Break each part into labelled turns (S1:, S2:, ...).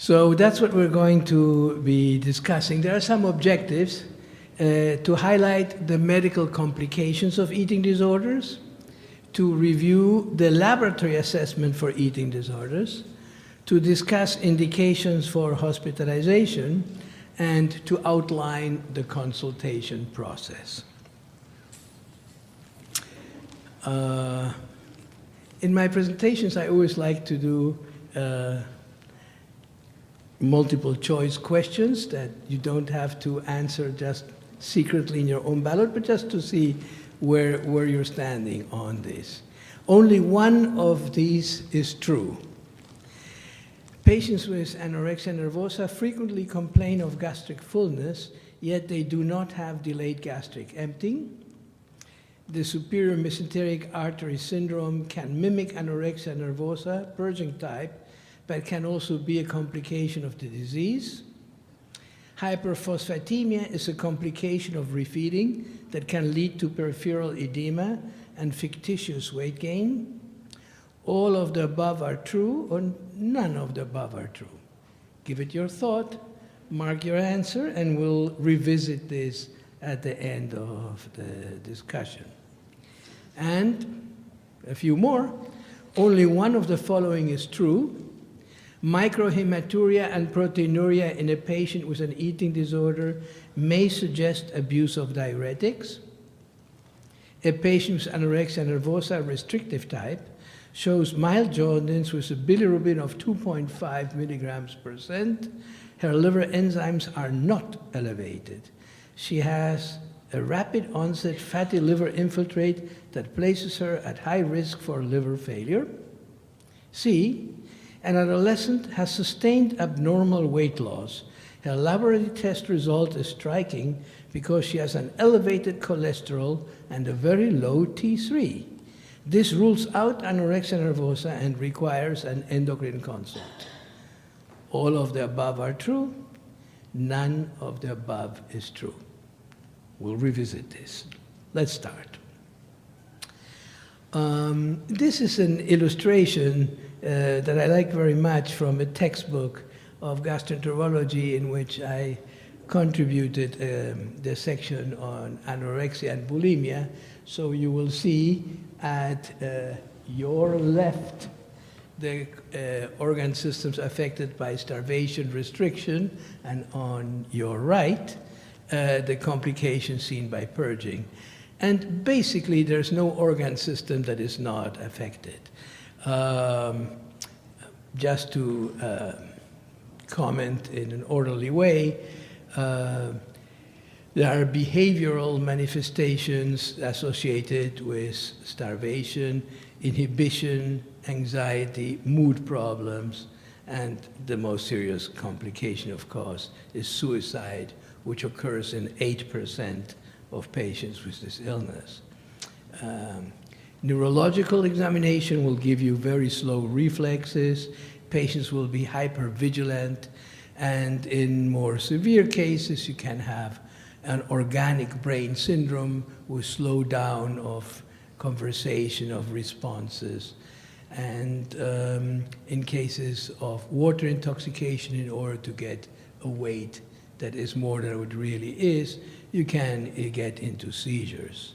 S1: So that's what we're going to be discussing. There are some objectives to highlight the medical complications of eating disorders, to review the laboratory assessment for eating disorders, to discuss indications for hospitalization, and to outline the consultation process. In my presentations, I always like to do multiple choice questions that you don't have to answer just secretly in your own ballot, but just to see where you're standing on this. Only one of these is true. Patients with anorexia nervosa frequently complain of gastric fullness, yet they do not have delayed gastric emptying. The superior mesenteric artery syndrome can mimic anorexia nervosa, purging type, but can also be a complication of the disease. Hyperphosphatemia is a complication of refeeding that can lead to peripheral edema and fictitious weight gain. All of the above are true, or none of the above are true. Give it your thought, mark your answer, and we'll revisit this at the end of the discussion. And a few more. Only one of the following is true. Microhematuria and proteinuria in a patient with an eating disorder may suggest abuse of diuretics. A patient with anorexia nervosa restrictive type shows mild jaundice with a bilirubin of 2.5 milligrams %. Her liver enzymes are not elevated. She has a rapid onset fatty liver infiltrate that places her at high risk for liver failure. C, an adolescent has sustained abnormal weight loss. Her laboratory test result is striking because she has an elevated cholesterol and a very low T3. This rules out anorexia nervosa and requires an endocrine consult. All of the above are true. None of the above is true. We'll revisit this. Let's start. This is an illustration that I like very much from a textbook of gastroenterology in which I contributed the section on anorexia and bulimia. So you will see at your left the organ systems affected by starvation restriction, and on your right the complications seen by purging. And basically there's no organ system that is not affected. Just to comment in an orderly way, there are behavioral manifestations associated with starvation, inhibition, anxiety, mood problems, and the most serious complication, of course, is suicide, which occurs in 8% of patients with this illness. Neurological examination will give you very slow reflexes. Patients will be hypervigilant, and in more severe cases, you can have an organic brain syndrome with slowdown of conversation, of responses. And in cases of water intoxication, in order to get a weight that is more than it really is, you can get into seizures.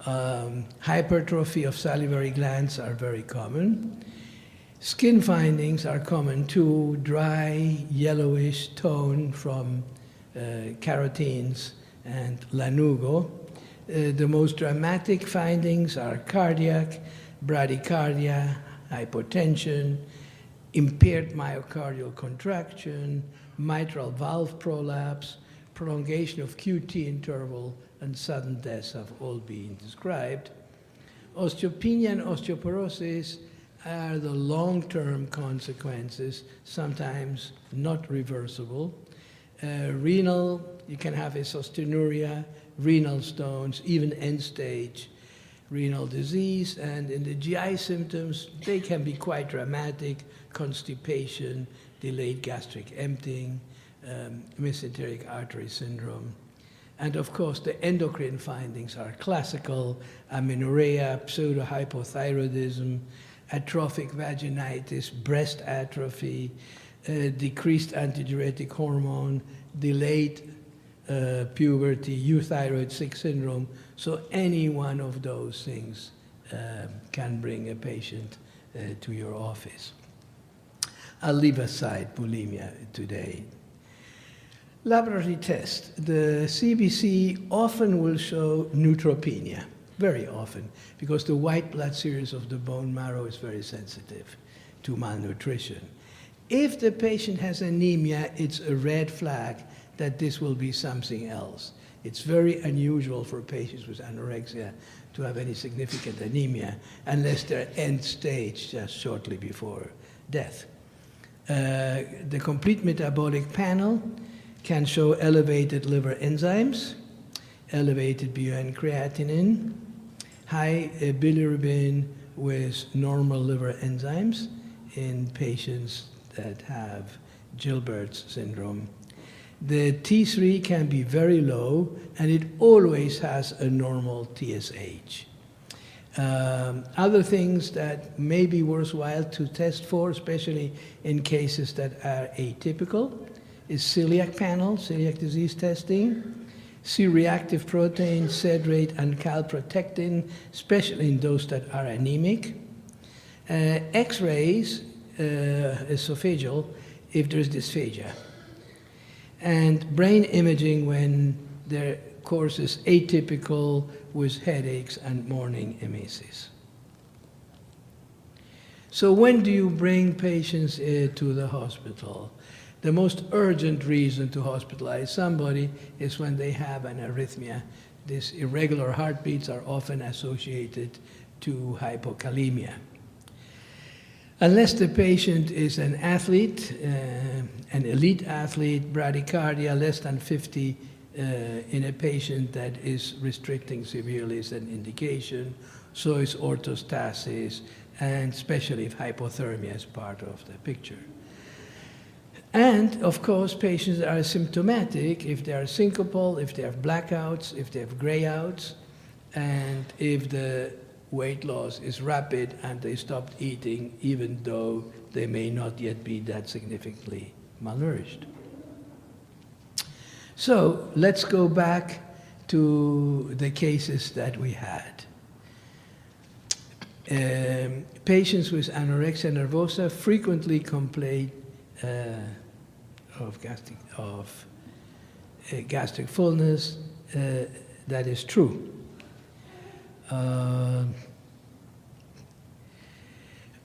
S1: Hypertrophy of salivary glands are very common. Skin findings are common too, dry, yellowish tone from carotenes and lanugo. The most dramatic findings are cardiac, bradycardia, hypotension, impaired myocardial contraction, mitral valve prolapse, prolongation of QT interval, and sudden deaths have all been described. Osteopenia and osteoporosis are the long-term consequences, sometimes not reversible. Renal, you can have isostenuria, renal stones, even end-stage renal disease, and in the GI symptoms, they can be quite dramatic: constipation, delayed gastric emptying, mesenteric artery syndrome. And of course, the endocrine findings are classical: amenorrhea, pseudohypothyroidism, atrophic vaginitis, breast atrophy, decreased antidiuretic hormone, delayed puberty, euthyroid 6 syndrome. So any one of those things can bring a patient to your office. I'll leave aside bulimia today. Laboratory test. The CBC often will show neutropenia, very often, because the white blood series of the bone marrow is very sensitive to malnutrition. If the patient has anemia, it's a red flag that this will be something else. It's very unusual for patients with anorexia to have any significant anemia unless they're end stage, just shortly before death. The complete metabolic panel can show elevated liver enzymes, elevated BUN creatinine, high bilirubin with normal liver enzymes in patients that have Gilbert's syndrome. The T3 can be very low, and it always has a normal TSH. Other things that may be worthwhile to test for, especially in cases that are atypical, is celiac panel, celiac disease testing, C-reactive protein, cedrate, and calprotectin, especially in those that are anemic. X-rays, esophageal, if there's dysphagia. And brain imaging when their course is atypical with headaches and morning emesis. So when do you bring patients to the hospital? The most urgent reason to hospitalize somebody is when they have an arrhythmia. These irregular heartbeats are often associated to hypokalemia. Unless the patient is an athlete, an elite athlete, bradycardia less than 50 in a patient that is restricting severely is an indication, so is orthostasis, and especially if hypothermia is part of the picture. And, of course, patients are symptomatic if they are syncopal, if they have blackouts, if they have grayouts, and if the weight loss is rapid and they stopped eating even though they may not yet be that significantly malnourished. So let's go back to the cases that we had. Patients with anorexia nervosa frequently complain of gastric fullness. That is true.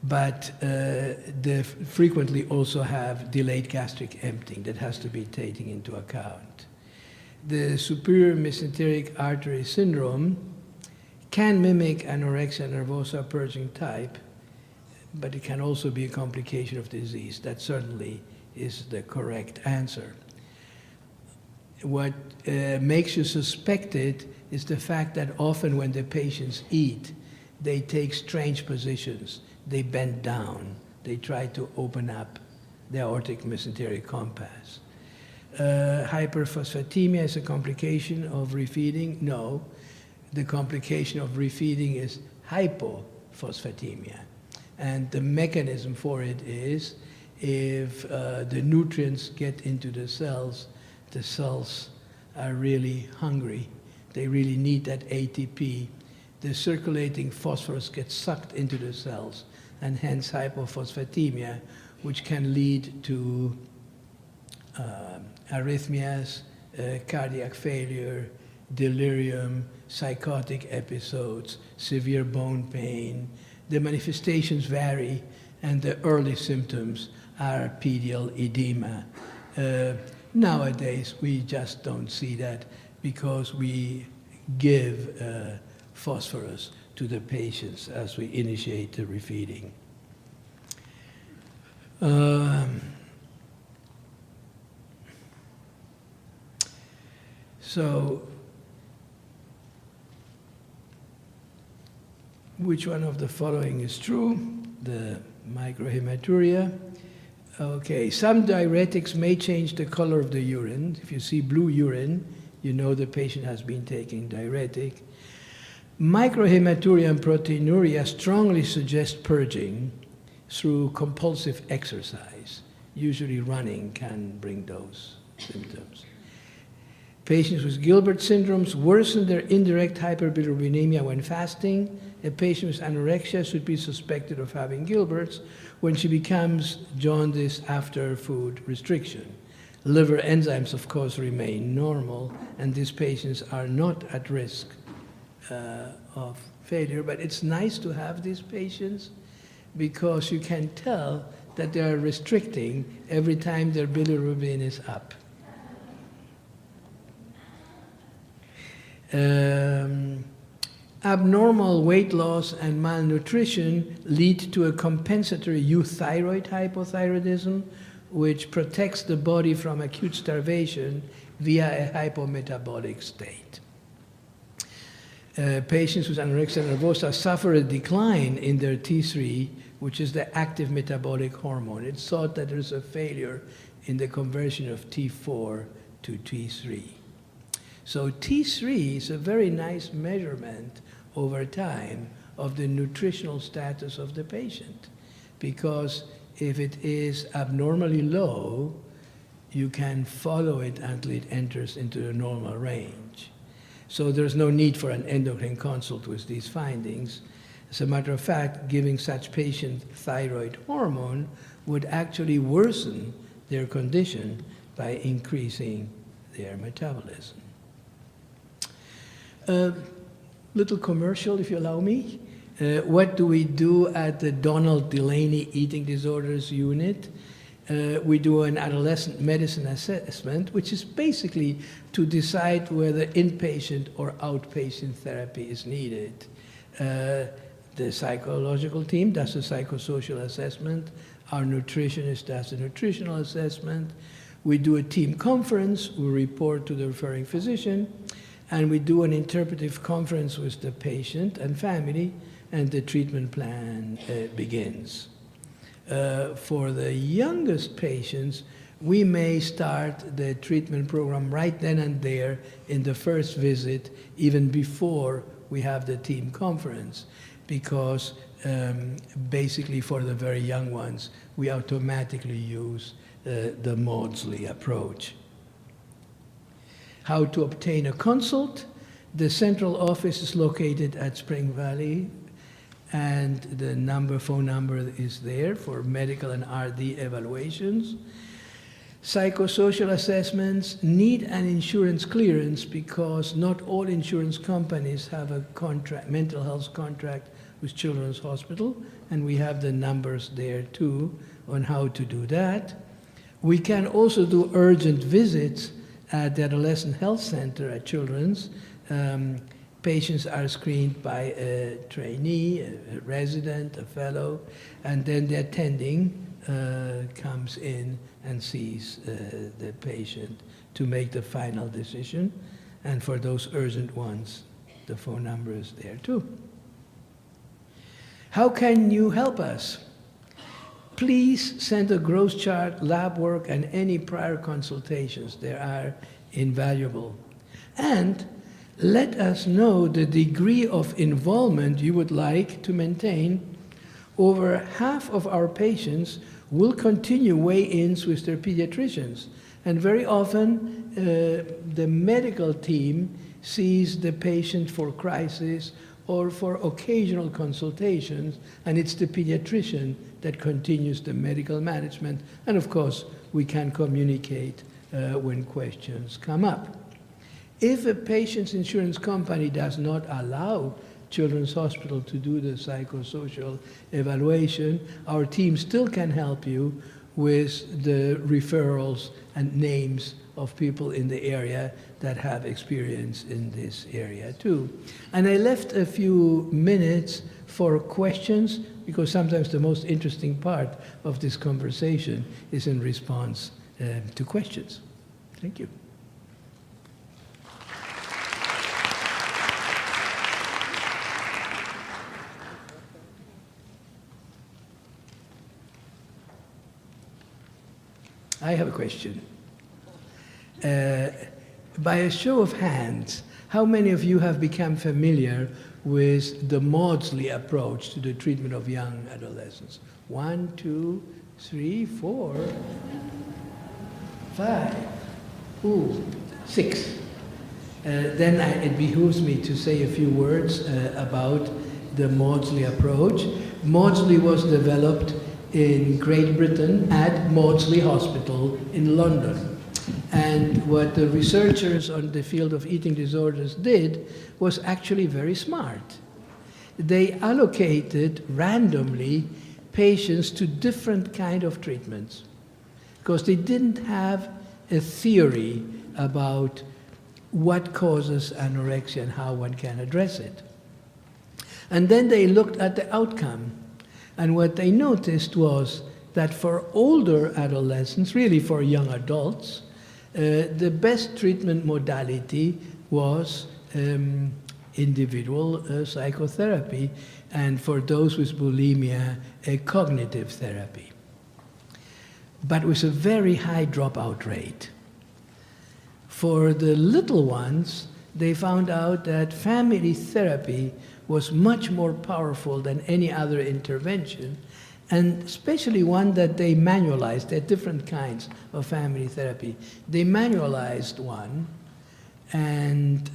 S1: But they frequently also have delayed gastric emptying that has to be taken into account. The superior mesenteric artery syndrome can mimic anorexia nervosa purging type, but it can also be a complication of disease. That certainly is the correct answer. What makes you suspect it is the fact that often when the patients eat, they take strange positions. They bend down. They try to open up the aortic mesenteric compass. Hyperphosphatemia is a complication of refeeding? No. The complication of refeeding is hypophosphatemia. And the mechanism for it is if the nutrients get into the cells are really hungry. They really need that ATP. The circulating phosphorus gets sucked into the cells, and hence hypophosphatemia, which can lead to arrhythmias, cardiac failure, delirium, psychotic episodes, severe bone pain. The manifestations vary, and the early symptoms are pedial edema. Nowadays, we just don't see that because we give phosphorus to the patients as we initiate the refeeding. So, which one of the following is true? The microhematuria. Okay, some diuretics may change the color of the urine. If you see blue urine, you know the patient has been taking diuretic. Microhematuria and proteinuria strongly suggest purging through compulsive exercise. Usually running can bring those symptoms. Patients with Gilbert syndromes worsen their indirect hyperbilirubinemia when fasting. A patient with anorexia should be suspected of having Gilbert's when she becomes jaundice after food restriction. Liver enzymes, of course, remain normal, and these patients are not at risk of failure. But it's nice to have these patients because you can tell that they are restricting every time their bilirubin is up. Abnormal weight loss and malnutrition lead to a compensatory euthyroid hypothyroidism, which protects the body from acute starvation via a hypometabolic state. Patients with anorexia nervosa suffer a decline in their T3, which is the active metabolic hormone. It's thought that there's a failure in the conversion of T4 to T3. So T3 is a very nice measurement over time of the nutritional status of the patient, because if it is abnormally low, you can follow it until it enters into the normal range. So there's no need for an endocrine consult with these findings. As a matter of fact, giving such patient thyroid hormone would actually worsen their condition by increasing their metabolism. Little commercial, if you allow me. What do we do at the Donald Delaney Eating Disorders Unit? We do an adolescent medicine assessment, which is basically to decide whether inpatient or outpatient therapy is needed. The psychological team does a psychosocial assessment. Our nutritionist does a nutritional assessment. We do a team conference. We report to the referring physician. And we do an interpretive conference with the patient and family, and the treatment plan begins. For the youngest patients, we may start the treatment program right then and there in the first visit, even before we have the team conference, because basically for the very young ones, we automatically use the Maudsley approach. How to obtain a consult? The central office is located at Spring Valley, and the phone number is there for medical and RD evaluations. Psychosocial assessments need an insurance clearance because not all insurance companies have a mental health contract with Children's Hospital, and we have the numbers there too on how to do that. We can also do urgent visits at the Adolescent Health Center at Children's. Patients are screened by a trainee, a resident, a fellow, and then the attending comes in and sees the patient to make the final decision. And for those urgent ones, the phone number is there too. How can you help us? Please send a growth chart, lab work, and any prior consultations. They are invaluable. And let us know the degree of involvement you would like to maintain. Over half of our patients will continue weigh-ins with their pediatricians. And very often, the medical team sees the patient for crisis or for occasional consultations, and it's the pediatrician that continues the medical management. And of course, we can communicate when questions come up. If a patient's insurance company does not allow Children's Hospital to do the psychosocial evaluation, our team still can help you with the referrals and names of people in the area that have experience in this area too. And I left a few minutes for questions, because sometimes the most interesting part of this conversation is in response to questions. Thank you. I have a question. By a show of hands, how many of you have become familiar with the Maudsley approach to the treatment of young adolescents? 1, 2, 3, 4, 5, 6. Then it behooves me to say a few words about the Maudsley approach. Maudsley was developed in Great Britain at Maudsley Hospital in London. And what the researchers on the field of eating disorders did was actually very smart. They allocated randomly patients to different kind of treatments because they didn't have a theory about what causes anorexia and how one can address it. And then they looked at the outcome. And what they noticed was that for older adolescents, really for young adults, the best treatment modality was individual psychotherapy, and for those with bulimia, a cognitive therapy. But with a very high dropout rate. For the little ones, they found out that family therapy was much more powerful than any other intervention, and especially one that they manualized. There are different kinds of family therapy. They manualized one, and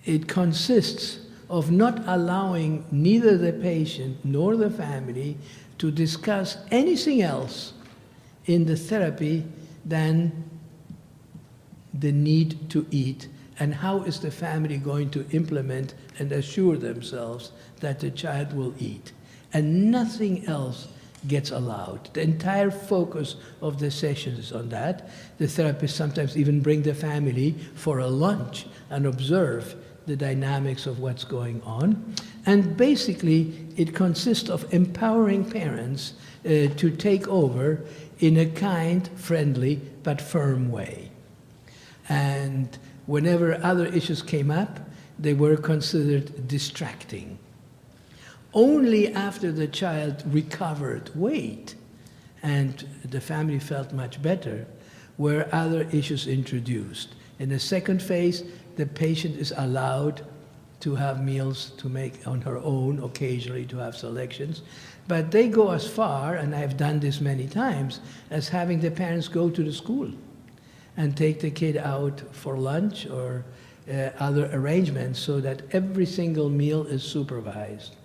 S1: it consists of not allowing neither the patient nor the family to discuss anything else in the therapy than the need to eat, and how is the family going to implement and assure themselves that the child will eat. And nothing else gets allowed. The entire focus of the session is on that. The therapists sometimes even bring the family for a lunch and observe the dynamics of what's going on. And basically, it consists of empowering parents to take over in a kind, friendly, but firm way. And whenever other issues came up, they were considered distracting. Only after the child recovered weight and the family felt much better were other issues introduced. In the second phase, the patient is allowed to have meals to make on her own, occasionally to have selections. But they go as far, and I've done this many times, as having the parents go to the school and take the kid out for lunch or other arrangements so that every single meal is supervised.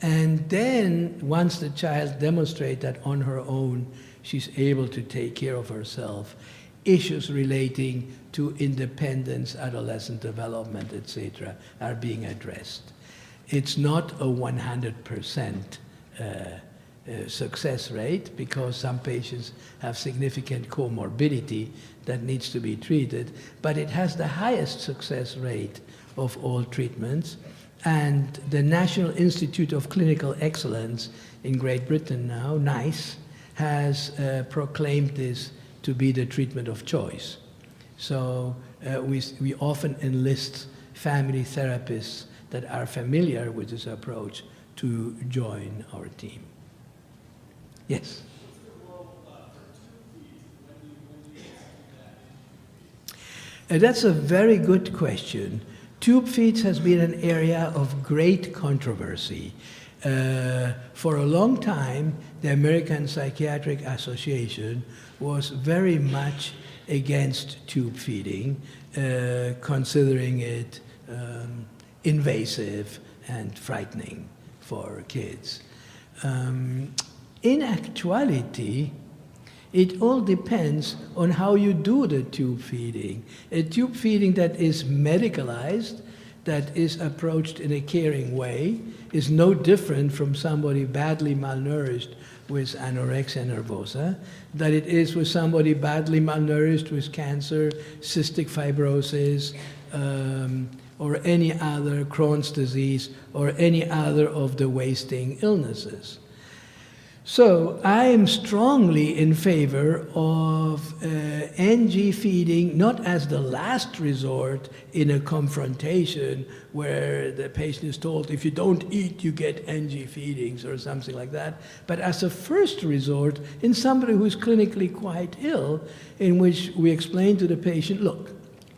S1: And then, once the child demonstrates that on her own she's able to take care of herself, issues relating to independence, adolescent development, etc., are being addressed. It's not a 100% success rate, because some patients have significant comorbidity that needs to be treated, but it has the highest success rate of all treatments. And the National Institute of Clinical Excellence in Great Britain now, NICE, has proclaimed this to be the treatment of choice. So we often enlist family therapists that are familiar with this approach to join our team. Yes? That's a very good question. Tube feeds has been an area of great controversy. For a long time, the American Psychiatric Association was very much against tube feeding, considering it invasive and frightening for kids. In actuality, it all depends on how you do the tube feeding. A tube feeding that is medicalized, that is approached in a caring way, is no different from somebody badly malnourished with anorexia nervosa than it is with somebody badly malnourished with cancer, cystic fibrosis, or any other Crohn's disease, or any other of the wasting illnesses. So I am strongly in favor of NG feeding, not as the last resort in a confrontation where the patient is told, if you don't eat, you get NG feedings or something like that, but as a first resort in somebody who is clinically quite ill, in which we explain to the patient, look,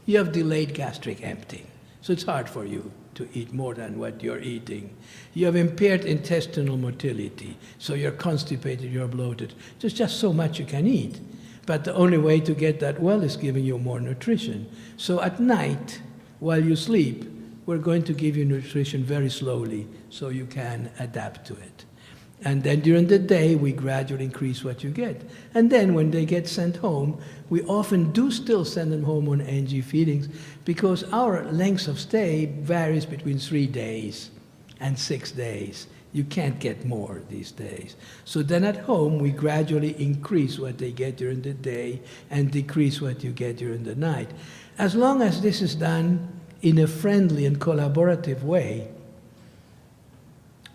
S1: you have delayed gastric emptying, so it's hard for you to eat more than what you're eating. You have impaired intestinal motility, so you're constipated, you're bloated. There's just so much you can eat. But the only way to get that well is giving you more nutrition. So at night, while you sleep, we're going to give you nutrition very slowly so you can adapt to it. And then during the day, we gradually increase what you get. And then when they get sent home, we often do still send them home on NG feedings because our length of stay varies between 3 days and 6 days. You can't get more these days. So then at home, we gradually increase what they get during the day and decrease what you get during the night. As long as this is done in a friendly and collaborative way,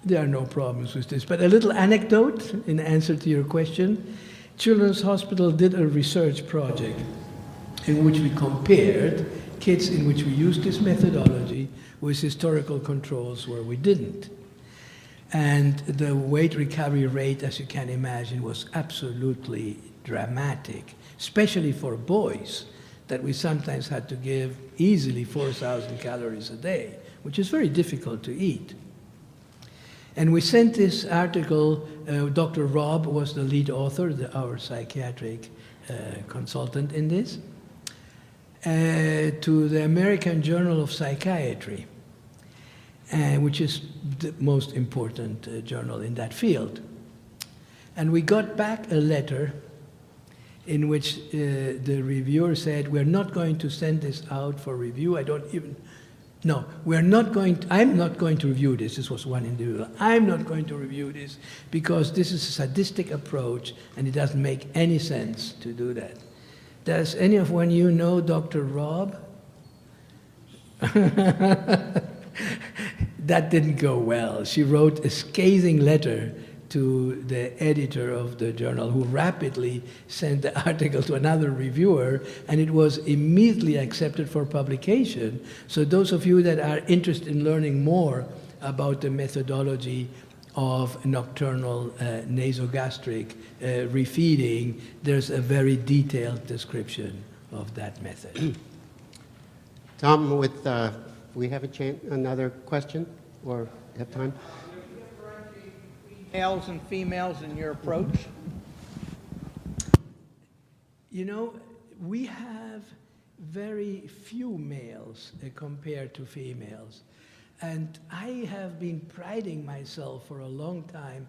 S1: there are no problems with this. But a little anecdote in answer to your question. Children's Hospital did a research project in which we compared kids in which we used this methodology with historical controls where we didn't. And the weight recovery rate, as you can imagine, was absolutely dramatic, especially for boys, that we sometimes had to give easily 4,000 calories a day, which is very difficult to eat. And we sent this article, Dr. Robb was the lead author, our psychiatric consultant in this, to the American Journal of Psychiatry, which is the most important journal in that field. And we got back a letter in which the reviewer said, we're not going to send this out for review. No, I'm not going to review this. This was one individual. I'm not going to review this because this is a sadistic approach and it doesn't make any sense to do that. Does any of you know Dr. Robb? That didn't go well. She wrote a scathing letter to the editor of the journal, who rapidly sent the article to another reviewer, and it was immediately accepted for publication. So those of you that are interested in learning more about the methodology of nocturnal nasogastric refeeding, there's a very detailed description of that method.
S2: Tom, we have another question, or have time?
S3: Males and females in your approach?
S1: You know, we have very few males compared to females. And I have been priding myself for a long time,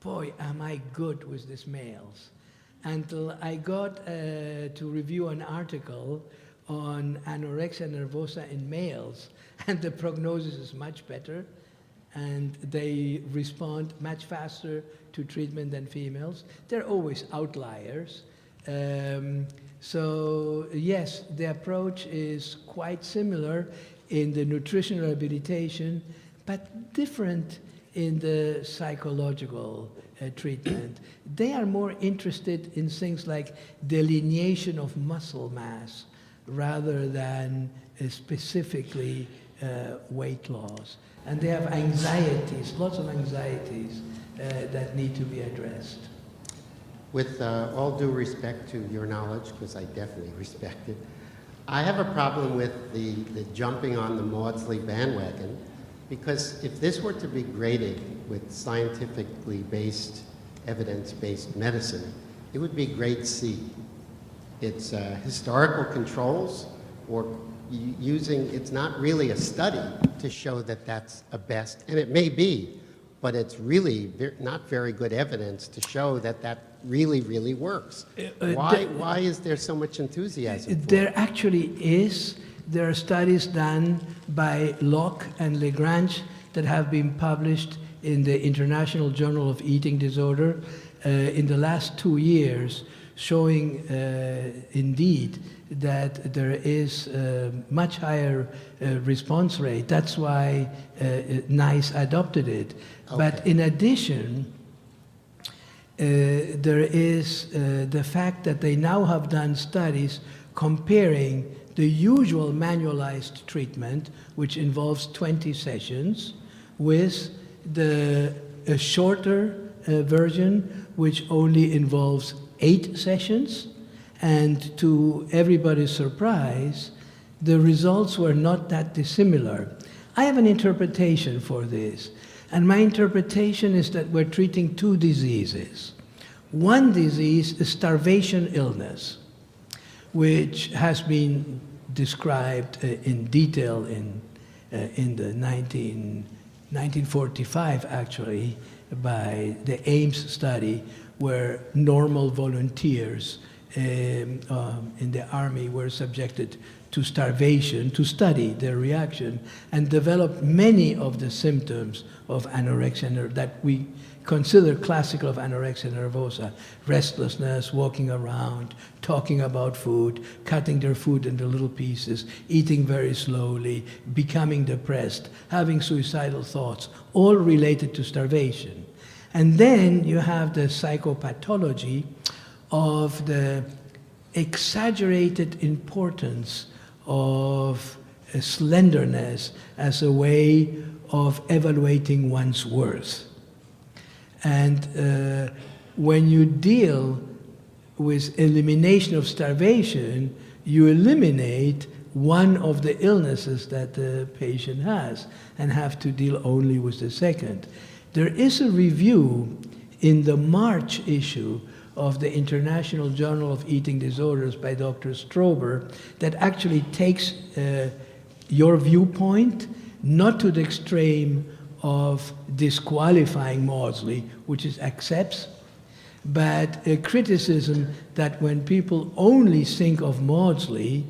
S1: boy, am I good with these males. Until I got to review an article on anorexia nervosa in males, and the prognosis is much better. And they respond much faster to treatment than females. They're always outliers. So yes, the approach is quite similar in the nutritional rehabilitation, but different in the psychological treatment. They are more interested in things like delineation of muscle mass rather than specifically weight loss. And they have anxieties, lots of anxieties that need to be addressed.
S2: With all due respect to your knowledge, because I definitely respect it, I have a problem with the jumping on the Maudsley bandwagon, because if this were to be graded with scientifically based, evidence-based medicine, it would be grade C. It's historical controls, or it's not really a study to show that that's a best, and it may be, but it's really not very good evidence to show that that really, really works. Why is there so much enthusiasm for
S1: there
S2: it?
S1: actually is. There are studies done by Locke and Lagrange that have been published in the International Journal of Eating Disorder in the last 2 years, showing indeed that there is a much higher response rate. That's why NICE adopted it.
S2: Okay.
S1: But in addition, there is the fact that they now have done studies comparing the usual manualized treatment, which involves 20 sessions, with the shorter version, which only involves 8 sessions. And to everybody's surprise, the results were not that dissimilar. I have an interpretation for this, and my interpretation is that we're treating two diseases. One disease is starvation illness, which has been described in detail in the 1945, actually, by the Ames study, where normal volunteers in the army were subjected to starvation to study their reaction, and developed many of the symptoms of anorexia that we consider classical of anorexia nervosa: restlessness, walking around, talking about food, cutting their food into little pieces, eating very slowly, becoming depressed, having suicidal thoughts, all related to starvation. And then you have the psychopathology of the exaggerated importance of slenderness as a way of evaluating one's worth. And when you deal with elimination of starvation, you eliminate one of the illnesses that the patient has and have to deal only with the second. There is a review in the March issue of the International Journal of Eating Disorders by Dr. Strober that actually takes your viewpoint, not to the extreme of disqualifying Maudsley, which is accepts, but a criticism that when people only think of Maudsley,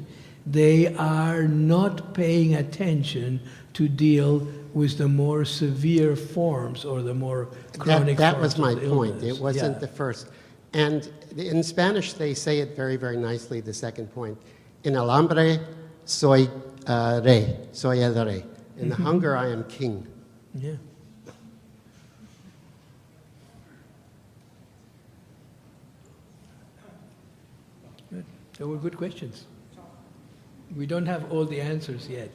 S1: they are not paying attention to deal with the more severe forms or the more chronic
S2: that
S1: forms
S2: was my
S1: of the
S2: point.
S1: illness.
S2: It wasn't the first. And in Spanish, they say it very, very nicely, the second point. In el hambre, soy rey, soy el rey. In the hunger, I am king.
S1: Yeah. Good. They were good questions. We don't have all the answers yet.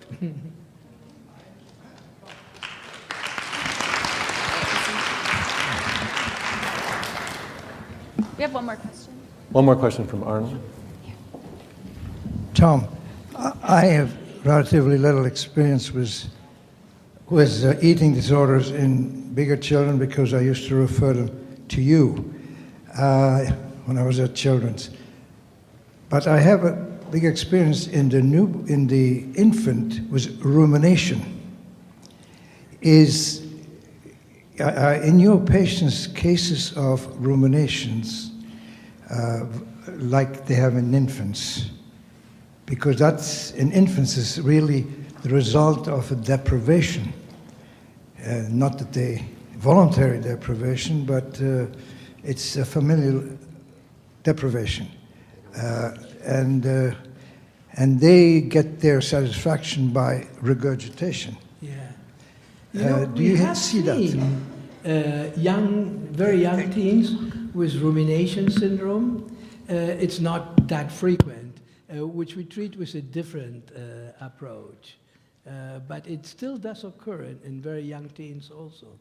S4: We have one more question.
S5: One more question from Arnold.
S6: Tom, I have relatively little experience with eating disorders in bigger children because I used to refer them to you when I was at Children's. But I have a big experience in the infant with rumination. Is in your patients cases of ruminations like they have in infants? Because that's in infants is really the result of a deprivation, not that they voluntary deprivation, but it's a familial deprivation, and they get their satisfaction by regurgitation.
S1: Yeah.
S6: Do you see that?
S1: Very young teens with rumination syndrome. It's not that frequent, which we treat with a different approach. But it still does occur in very young teens also.